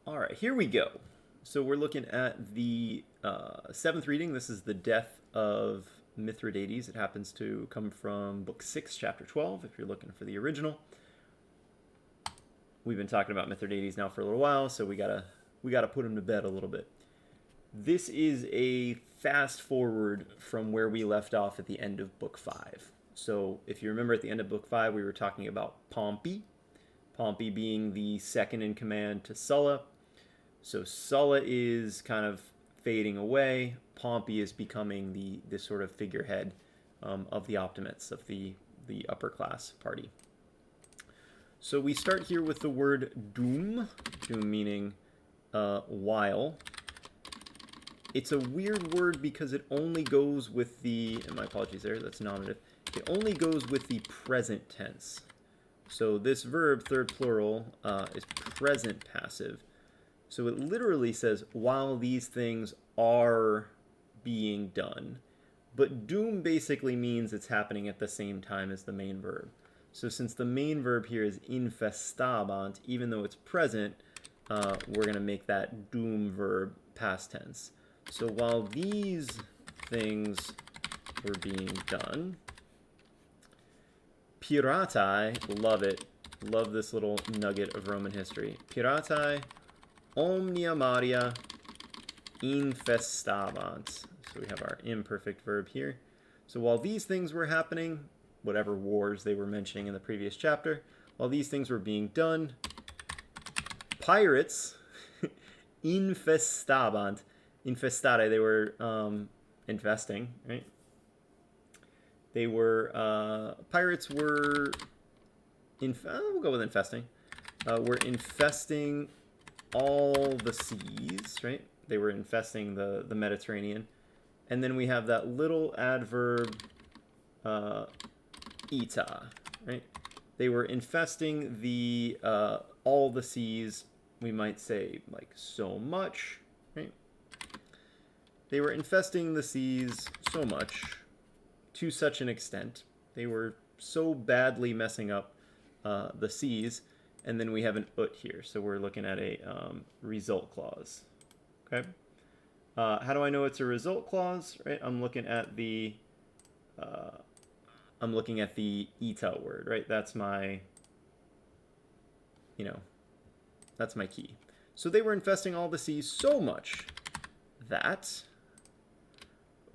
All right, here we go. So we're looking at the seventh reading. This is the death of Mithridates. It happens to come from Book 6, Chapter 12, if you're looking for the original. We've been talking about Mithridates now for a little while, so we gotta put him to bed a little bit. This is a fast forward from where we left off at the end of Book 5. So if you remember at the end of Book 5, we were talking about Pompey. Pompey being the second in command to Sulla. So Sulla is kind of fading away. Pompey is becoming the sort of figurehead of the Optimates, of the upper class party. So we start here with the word doom meaning while. It's a weird word because it only goes with the, and my apologies there, that's nominative. It only goes with the present tense. So this verb, third plural, is present passive. So it literally says, while these things are being done. But doom basically means it's happening at the same time as the main verb. So since the main verb here is infestabant, even though it's present, we're going to make that doom verb past tense. So while these things were being done, Piratai, love it, love this little nugget of Roman history. Piratai omnia maria infestabant. So we have our imperfect verb here. So while these things were happening, whatever wars they were mentioning in the previous chapter, while these things were being done, pirates infestabant, infestare, they were infesting, right? They were, pirates were, we'll go with infesting. Were infesting all the seas, right? They were infesting the Mediterranean. And then we have that little adverb, ita, right? They were infesting the, all the seas, we might say, like, so much, right? They were infesting the seas so much, to such an extent. They were so badly messing up the seas. And then we have an ut here. So we're looking at a result clause. Okay. How do I know it's a result clause? Right. I'm looking at the ita word. Right. That's my, that's my key. So they were infesting all the seas so much that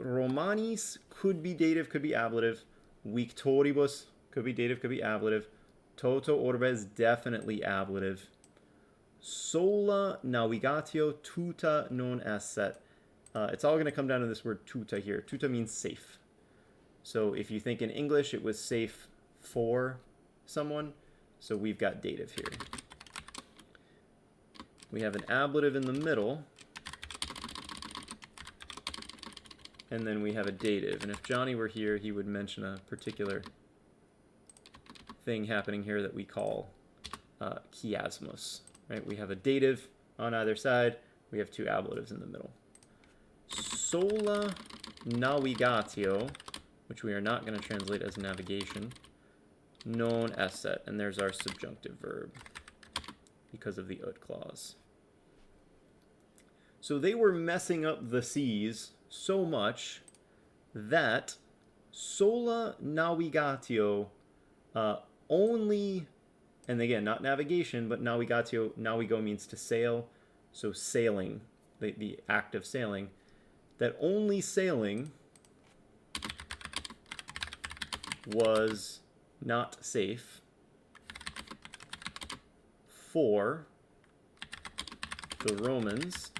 Romanis could be dative, could be ablative. Victoribus could be dative, could be ablative. Toto orbes definitely ablative. Sola navigatio tuta non esset. It's all going to come down to this word tuta here. Tuta means safe. So if you think in English, it was safe for someone. So we've got dative here. We have an ablative in the middle. And then we have a dative. And if Johnny were here, he would mention a particular thing happening here that we call chiasmus. Right? We have a dative on either side. We have two ablatives in the middle. Sola navigatio, which we are not going to translate as navigation, non esset. And there's our subjunctive verb because of the ut clause. So they were messing up the seas so much that sola navigatio only, and again, not navigation, but navigatio, navigo means to sail, so sailing, the act of sailing, that only sailing was not safe for the Romans.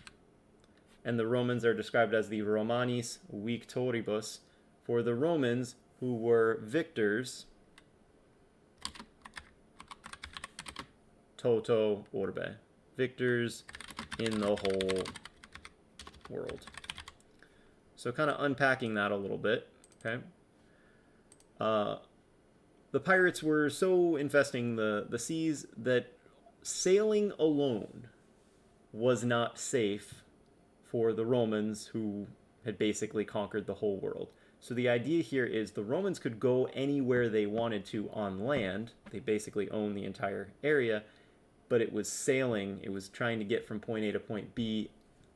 And the Romans are described as the Romanis victoribus, for the Romans who were victors, toto orbe, victors in the whole world. So kind of unpacking that a little bit, okay? The pirates were so infesting the seas that sailing alone was not safe for the Romans who had basically conquered the whole world. So the idea here is the Romans could go anywhere they wanted to on land. They basically owned the entire area. but it was sailing. It was trying to get from point A to point B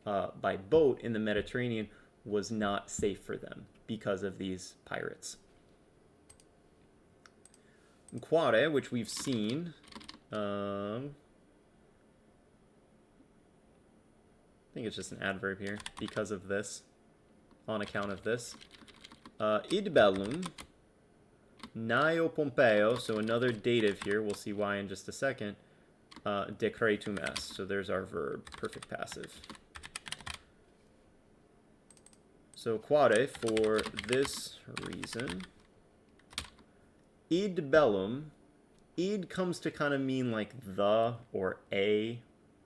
by boat in the Mediterranean, was not safe for them because of these pirates. Quare, which we've seen, I think it's just an adverb here, because of this, on account of this. Id bellum, nio Pompeo, so another dative here, we'll see why in just a second, decretum est, so there's our verb, perfect passive. So quare, for this reason. Id bellum, id comes to kind of mean like the or a.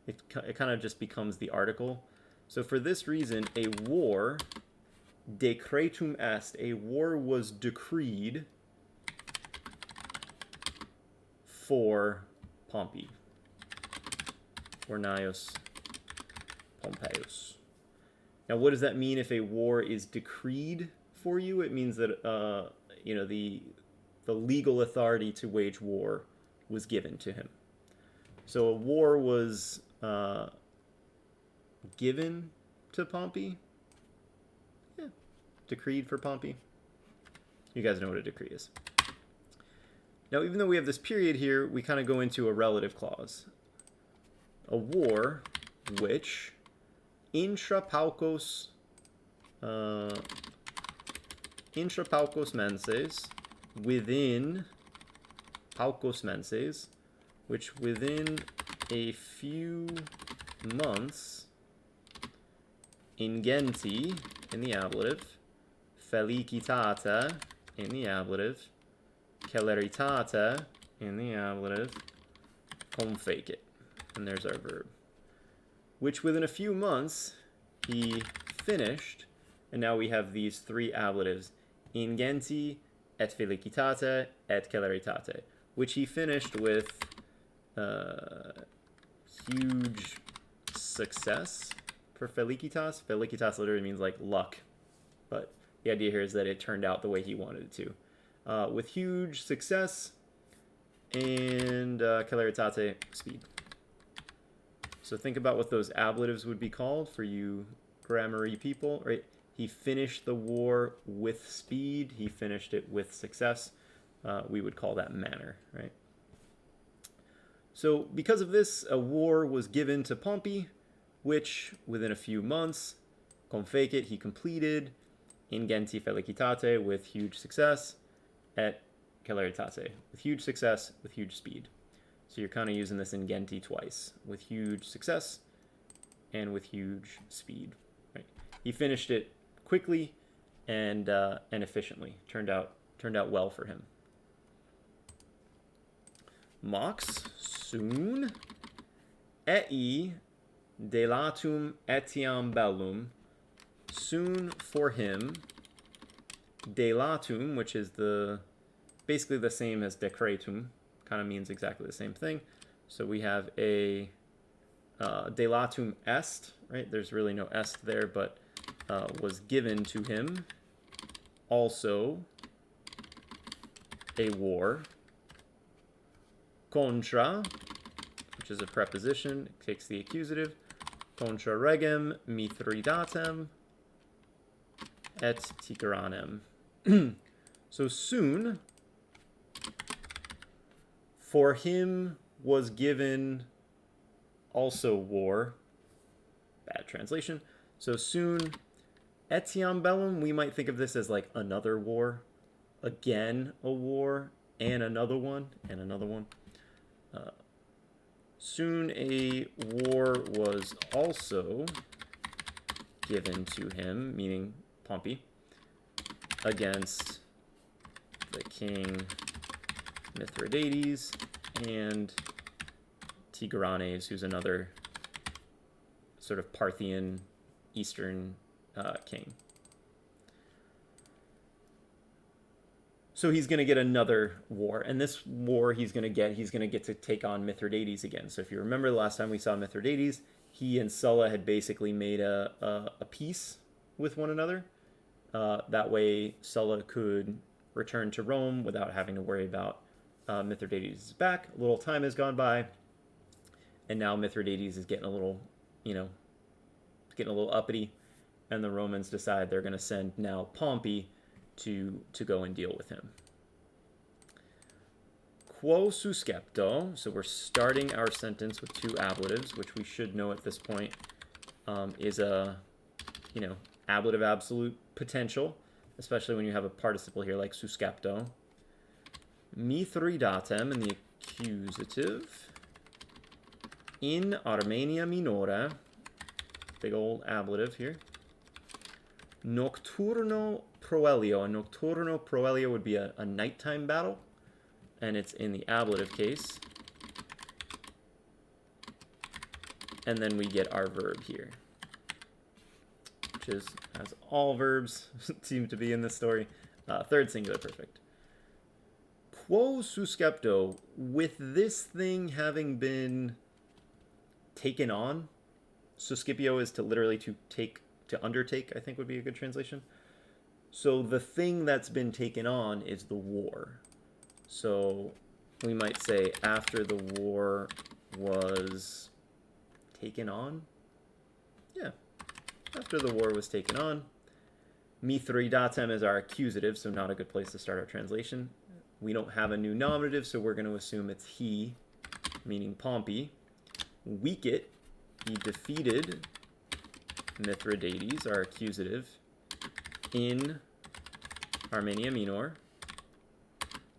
It kind of just becomes the article. So for this reason, a war, decretum est, a war was decreed for Pompey, or Gnaeus Pompeius. Now, what does that mean if a war is decreed for you? It means that the legal authority to wage war was given to him. So a war was given to Pompey. Yeah, decreed for Pompey. You guys know what a decree is. Now, even though we have this period here, we kind of go into a relative clause. A war which intra paucos menses, within paucos menses, which within a few months, ingenti in the ablative, felicitate in the ablative, celeritate in the ablative, confecit, and there's our verb. Which within a few months he finished, and now we have these three ablatives, ingenti, et felicitate, et celeritate, which he finished with huge success for felicitas. Felicitas literally means like luck, but the idea here is that it turned out the way he wanted it to. With huge success and celeritate, speed. So think about what those ablatives would be called for you grammar-y people, right? He finished the war with speed. He finished it with success. We would call that manner, right? So because of this, a war was given to Pompey, which within a few months, confecit, he completed, ingenti felicitate, with huge success, et celeritate, with huge success, with huge speed. So you're kind of using this ingenti twice, with huge success and with huge speed. Right? He finished it quickly and efficiently. Turned out well for him. Mox soon ei delatum etiam bellum, soon for him, delatum, which is basically the same as decretum, kind of means exactly the same thing. So we have a delatum est, right? There's really no est there, but was given to him also a war contra, which is a preposition, it takes the accusative, contra regem Mithridatem et Tigeranem. So soon, for him was given also war. Bad translation. So soon, etiam bellum, we might think of this as like another war. Again, a war, and another one, and another one. Soon a war was also given to him, meaning Pompey, against the king Mithridates and Tigeranes, who's another sort of Parthian Eastern king. So he's going to get another war, and this war he's going to get to take on Mithridates again. So if you remember the last time we saw Mithridates, he and Sulla had basically made a peace with one another. That way Sulla could return to Rome without having to worry about Mithridates' back. A little time has gone by, And now Mithridates is getting a little, you know, getting a little uppity, and the Romans decide they're going to send now Pompey to go and deal with him. Quo suscepto, so we're starting our sentence with two ablatives, which we should know at this point is a, ablative absolute potential, especially when you have a participle here like suscepto. Mithridatem in the accusative. In Armenia minore, big old ablative here. Nocturno proelio. A nocturno proelio would be a nighttime battle, and it's in the ablative case. And then we get our verb here, which is, as all verbs seem to be in this story, third singular perfect. Quo suscepto, with this thing having been taken on, suscipio is to literally to undertake, I think would be a good translation. So the thing that's been taken on is the war. So we might say after the war was taken on. Yeah, after the war was taken on. Mithridatem is our accusative, so not a good place to start our translation. We don't have a new nominative, so we're going to assume it's he, meaning Pompey. Vicit, he defeated Mithridates, our accusative, in Armenia Minor.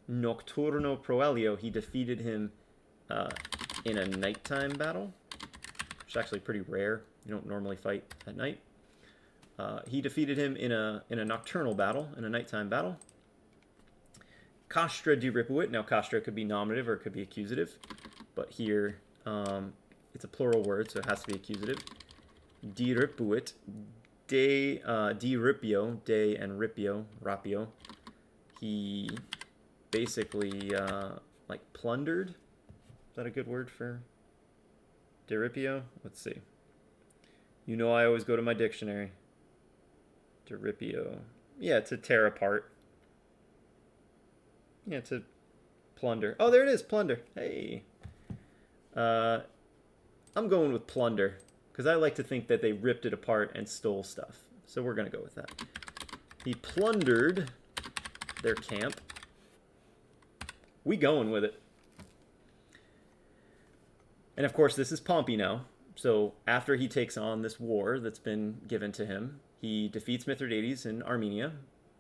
Nocturno proelio, he defeated him in a nighttime battle, which is actually pretty rare. You don't normally fight at night. He defeated him in a nocturnal battle, in a nighttime battle. Castra diripuit. Now, castra could be nominative or it could be accusative, but here it's a plural word, so it has to be accusative. Diripuit. De ripio, de and ripio, rapio. He basically like plundered. Is that a good word for deripio? Let's see. You know I always go to my dictionary. Deripio. Yeah, to tear apart. Yeah, to plunder. Oh, there it is, plunder. Hey. I'm going with plunder, because I like to think that they ripped it apart and stole stuff. So we're going to go with that. He plundered their camp. We going with it. And of course, this is Pompey now. So after he takes on this war that's been given to him, he defeats Mithridates in Armenia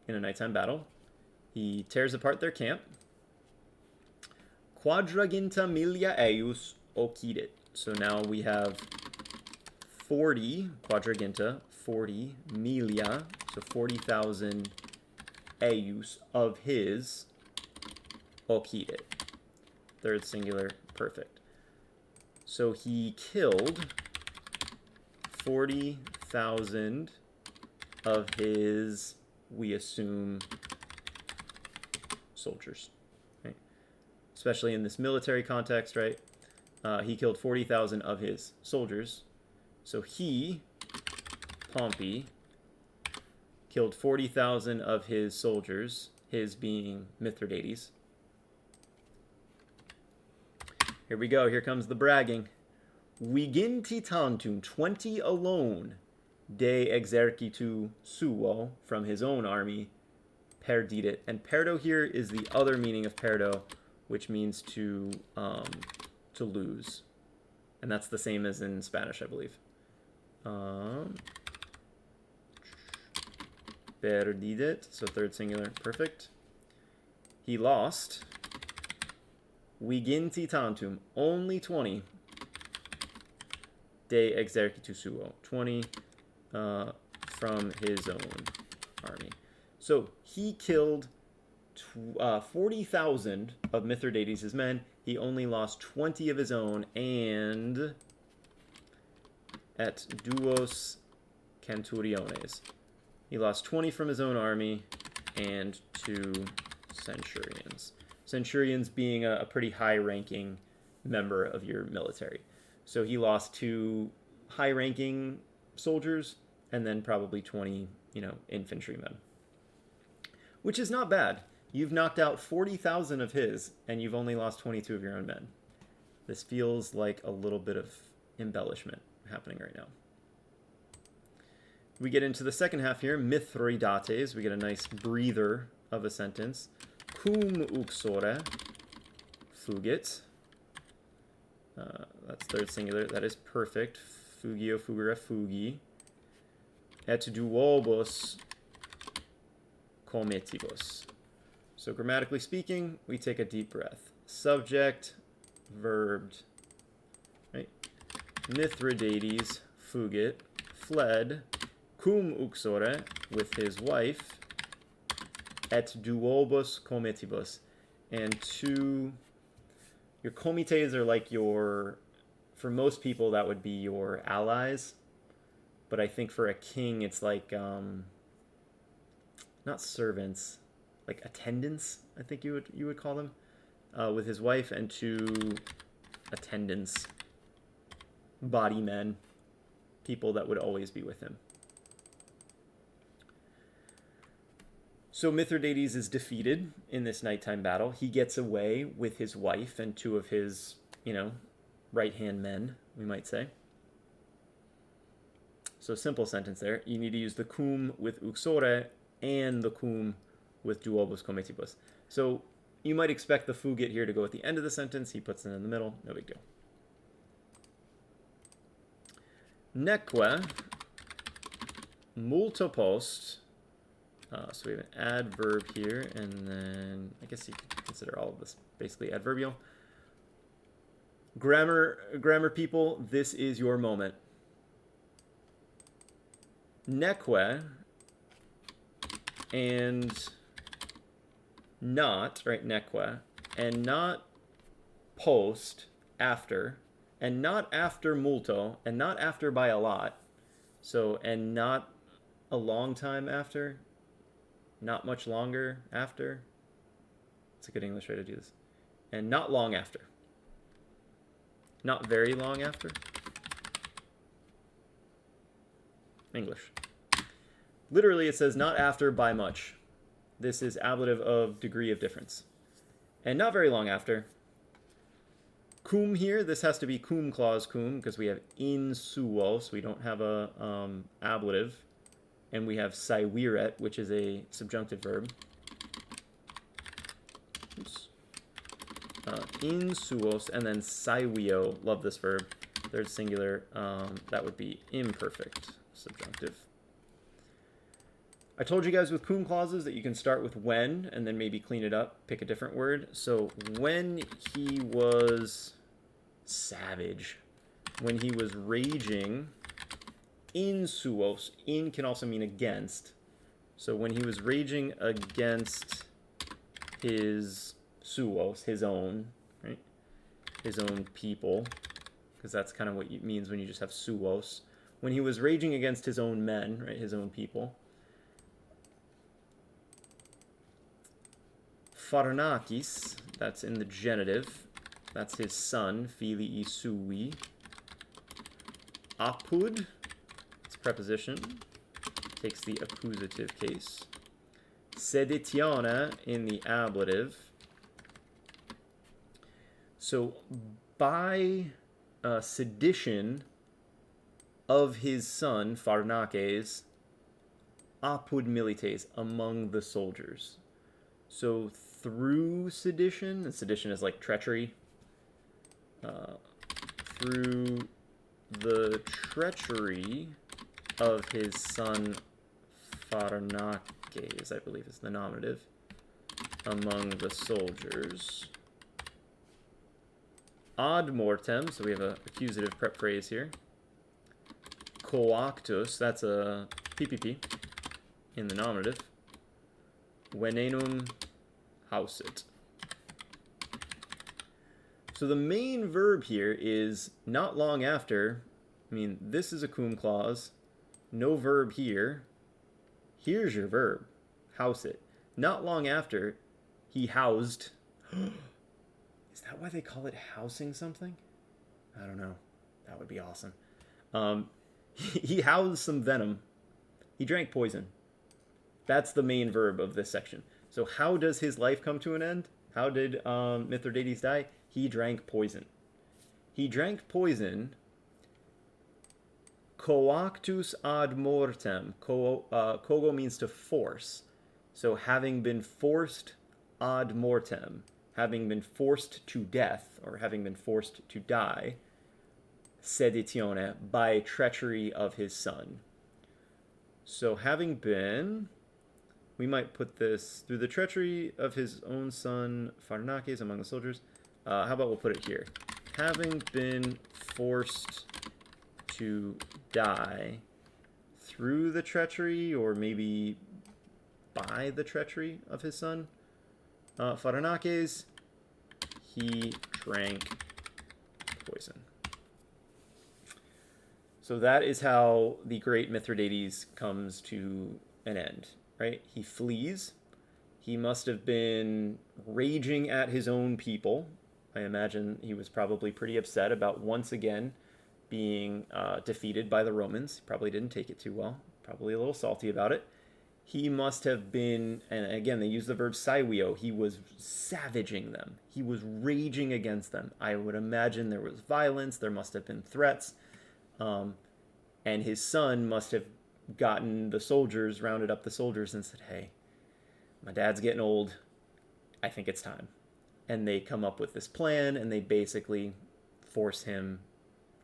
in a nighttime battle. He tears apart their camp. Quadraginta milia eius occidit. So now we have 40, quadraginta, 40 milia, so 40,000 eius of his occidit. Third singular perfect. So he killed 40,000 of his, we assume, soldiers, right? Especially in this military context, right? He killed 40,000 of his soldiers. So he, Pompey, killed 40,000 of his soldiers, his being Mithridates. Here we go. Here comes the bragging. Viginti tantum, 20 alone, de exercitu suo, from his own army, perdidit. And perdo here is the other meaning of perdo, which means to lose. And that's the same as in Spanish, I believe. Perdidit, so third singular, perfect. He lost. Viginti tantum, only 20. De exercitu suo, 20 from his own army. So he killed 40,000 of Mithridates' men. He only lost 20 of his own, and et duos centuriones. He lost 20 from his own army and 2 centurions. Centurions being a pretty high-ranking member of your military. So he lost 2 high-ranking soldiers and then probably 20, infantrymen. Which is not bad. You've knocked out 40,000 of his, and you've only lost 22 of your own men. This feels like a little bit of embellishment happening right now. We get into the second half here, Mithridates. We get a nice breather of a sentence. Cum uxore fugit. That's third singular. That is perfect. Fugio, fugere, fugi. Et duobus cometibus. So grammatically speaking, we take a deep breath. Subject, verbed. Right? Mithridates fugit, fled, cum uxore, with his wife, et duobus cometibus. And two, your comites are like your, for most people that would be your allies. But I think for a king, it's like, not servants, like attendants, I think you would call them, with his wife, and two attendants, body men, people that would always be with him. So Mithridates is defeated in this nighttime battle. He gets away with his wife and two of his, right-hand men, we might say. So simple sentence there. You need to use the cum with uxore and the cum with duobus cometibus. So you might expect the fugit here to go at the end of the sentence. He puts it in the middle. No big deal. Neque multo post. So we have an adverb here, and then I guess you could consider all of this basically adverbial. Grammar people, this is your moment. Neque and not, right, neque, and not post, after, and not after multo, and not after by a lot. So, and not a long time after, not much longer after. It's a good English way to do this. And not long after. Not very long after. English. Literally, it says not after by much. This is ablative of degree of difference. And not very long after. Cum here, this has to be cum clause cum, because we have in suo, so we don't have a ablative. And we have saiwiret, which is a subjunctive verb. Oops. In suos, and then saiwio, love this verb. Third singular, that would be imperfect subjunctive. I told you guys with cum clauses that you can start with when, and then maybe clean it up, pick a different word. So when he was savage, when he was raging, in suos, in can also mean against. So when he was raging against his suos, his own, right? His own people, because that's kind of what it means when you just have suos. When he was raging against his own men, right? His own people. Pharonakis, that's in the genitive. That's his son, filii sui. Apud, preposition, takes the accusative case. Seditione in the ablative. So by sedition of his son, Pharnakes, apud milites, among the soldiers. So through sedition, and sedition is like treachery, through the treachery of his son Pharnakes, I believe is the nominative, among the soldiers. Ad mortem, so we have an accusative prep phrase here. Coactus, that's a PPP in the nominative. Venenum hausit. So the main verb here is not long after. I mean, this is a cum clause. No verb here. Here's your verb. House it. Not long after, he housed. Is that why they call it housing something? I don't know. That would be awesome. He housed some venom. He drank poison. That's the main verb of this section. So how does his life come to an end? How did Mithridates die? He drank poison. He drank poison. Coactus ad mortem. Cogo means to force. So having been forced ad mortem, having been forced to death, or having been forced to die, seditione, by treachery of his son. So having been, we might put this, through the treachery of his own son, Pharnaces, among the soldiers. How about we'll put it here? Having been forced to die through the treachery, or maybe by the treachery of his son, Pharnaces, he drank poison. So that is how the great Mithridates comes to an end, right? He flees. He must have been raging at his own people. I imagine he was probably pretty upset about once again being defeated by the Romans. Probably didn't take it too well. Probably a little salty about it. He must have been, and again, they use the verb saivio. He was savaging them. He was raging against them. I would imagine there was violence. There must have been threats. And his son must have gotten the soldiers, rounded up the soldiers and said, hey, my dad's getting old. I think it's time. And they come up with this plan, and they basically force him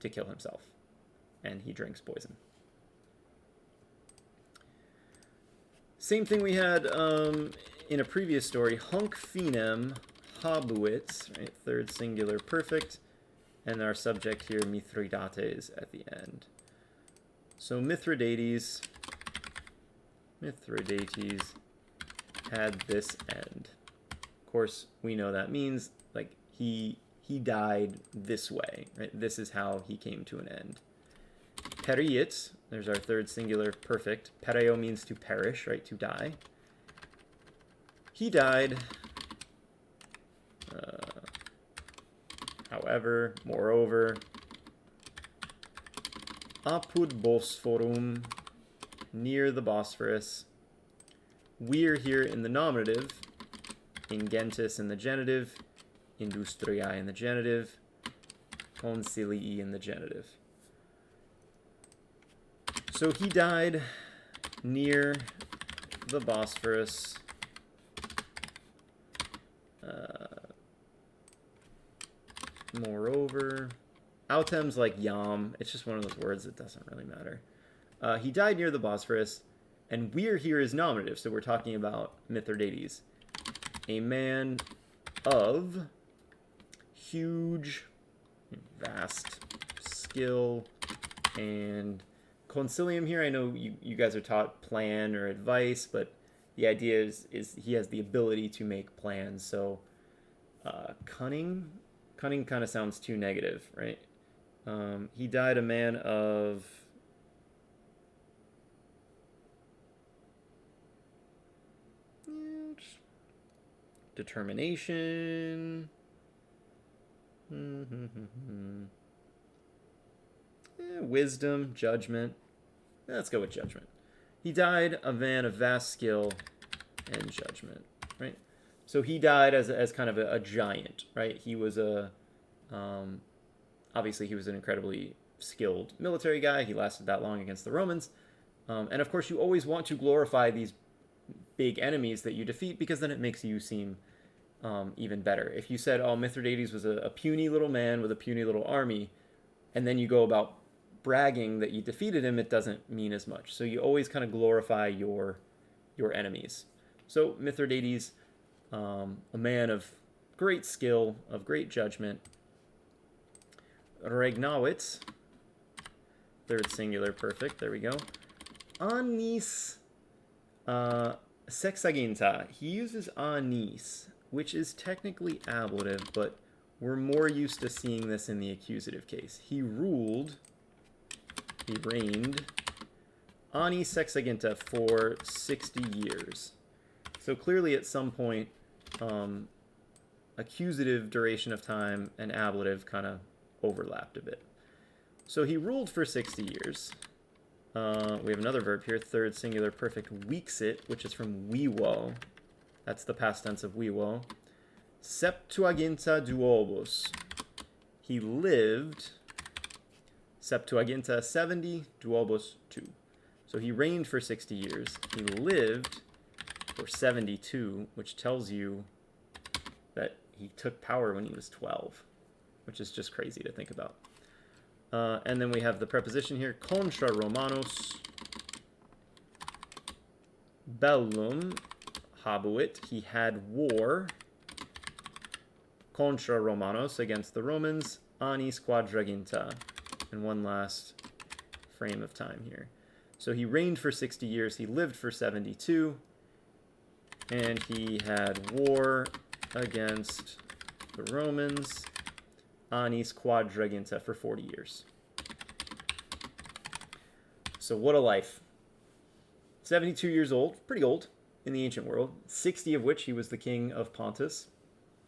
to kill himself. And he drinks poison. Same thing we had in a previous story. Hunc finem habuit, right? Third singular perfect. And our subject here, Mithridates, at the end. So Mithridates had this end. Of course, we know that means like he died this way, right? This is how he came to an end. Periit, there's our third singular perfect. Pereo means to perish, right? To die. He died. However, moreover, apud Bosphorum, near the Bosphorus. We're here in the nominative, ingentis in the genitive, industriae in the genitive, consilii in the genitive. So he died near the Bosphorus. Moreover, autem's like yam. It's just one of those words that doesn't really matter. He died near the Bosphorus, and we're here is nominative, so we're talking about Mithridates. A man of huge, vast skill and concilium here. I know you guys are taught plan or advice, but the idea is he has the ability to make plans. So cunning kind of sounds too negative, right? He died a man of determination. Wisdom, judgment. Let's go with judgment. He died a man of vast skill and judgment, right? So he died as kind of a giant, right? He was obviously he was an incredibly skilled military guy. He lasted that long against the Romans. And of course, you always want to glorify these big enemies that you defeat, because then it makes you seem even better. If you said, oh, Mithridates was a puny little man with a puny little army, and then you go about bragging that you defeated him, it doesn't mean as much. So you always kind of glorify your enemies. So Mithridates, a man of great skill, of great judgment. Regnawitz, third singular perfect, there we go. Anis sexaginta, he uses anis, which is technically ablative, but we're more used to seeing this in the accusative case. He reigned, ani sexaginta, for 60 years. So clearly at some point, accusative duration of time and ablative kind of overlapped a bit. So he ruled for 60 years. We have another verb here, third singular perfect, weeksit, which is from vivo. That's the past tense of vivo. Septuaginta duobus. he lived Septuaginta 70 duobus 2. So he reigned for 60 years. He lived for 72, which tells you that he took power when he was 12, which is just crazy to think about. And then we have the preposition here, contra Romanos bellum habuit. He had war contra Romanos, against the Romans, annis quadraginta. And one last frame of time here. So he reigned for 60 years, he lived for 72, and he had war against the Romans, annis quadraginta, for 40 years. So what a life. 72 years old, pretty old in the ancient world, 60 of which he was the king of Pontus.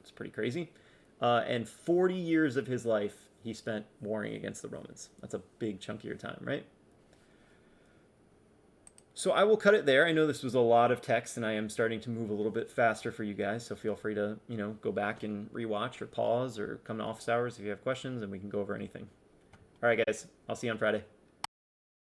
It's pretty crazy. And 40 years of his life he spent warring against the Romans. That's a big chunk of your time, right? So I will cut it there. I know this was a lot of text, and I am starting to move a little bit faster for you guys, so feel free to, go back and rewatch or pause or come to office hours if you have questions, and we can go over anything. All right, guys. I'll see you on Friday.